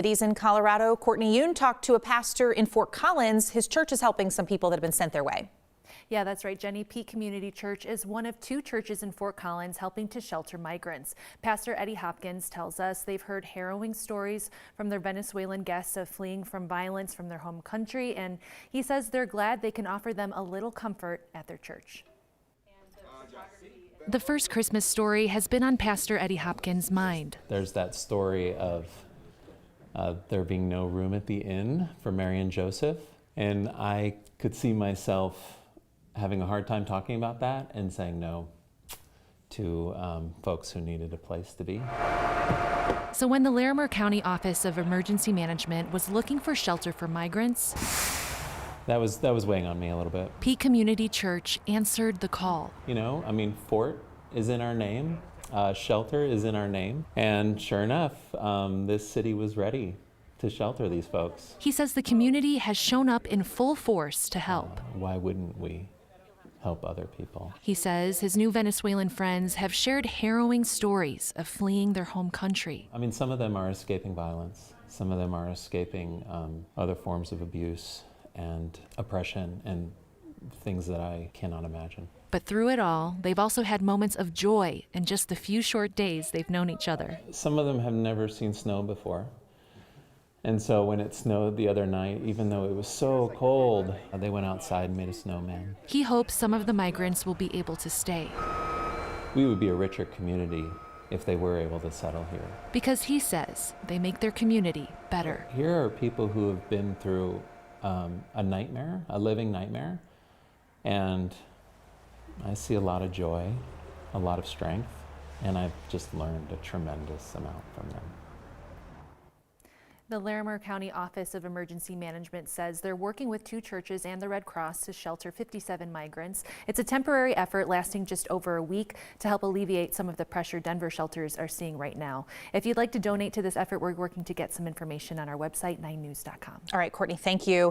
Cities in Colorado. Courtney Yoon talked to a pastor in Fort Collins. His church is helping some people that have been sent their way. Yeah, that's right, Jenny. Peak Community Church is one of 2 churches in Fort Collins helping to shelter migrants. Pastor Eddie Hopkins tells us they've heard harrowing stories from their Venezuelan guests of fleeing from violence from their home country, and he says they're glad they can offer them a little comfort at their church. The first Christmas story has been on Pastor Eddie Hopkins' mind. There's that story of there being no room at the inn for Mary and Joseph, and I could see myself having a hard time talking about that and saying no to folks who needed a place to be. So when the Larimer County Office of Emergency Management was looking for shelter for migrants, that was weighing on me a little bit. Peak Community Church answered the call. You know, I mean, Fort is in our name, shelter is in our name, and sure enough, this city was ready to shelter these folks. He says the community has shown up in full force to help. Why wouldn't we help other people? He says his new Venezuelan friends have shared harrowing stories of fleeing their home country. I mean, some of them are escaping violence. Some of them are escaping other forms of abuse and oppression and things that I cannot imagine. But through it all, they've also had moments of joy in just the few short days they've known each other. Some of them have never seen snow before. And so when it snowed the other night, even though it was so cold, they went outside and made a snowman. He hopes some of the migrants will be able to stay. We would be a richer community if they were able to settle here. Because he says they make their community better. Here are people who have been through a nightmare, a living nightmare, and I see a lot of joy, a lot of strength, and I've just learned a tremendous amount from them. The Larimer County Office of Emergency Management says they're working with 2 churches and the Red Cross to shelter 57 migrants. It's a temporary effort lasting just over a week to help alleviate some of the pressure Denver shelters are seeing right now. If you'd like to donate to this effort, we're working to get some information on our website, 9news.com. All right, Courtney, thank you.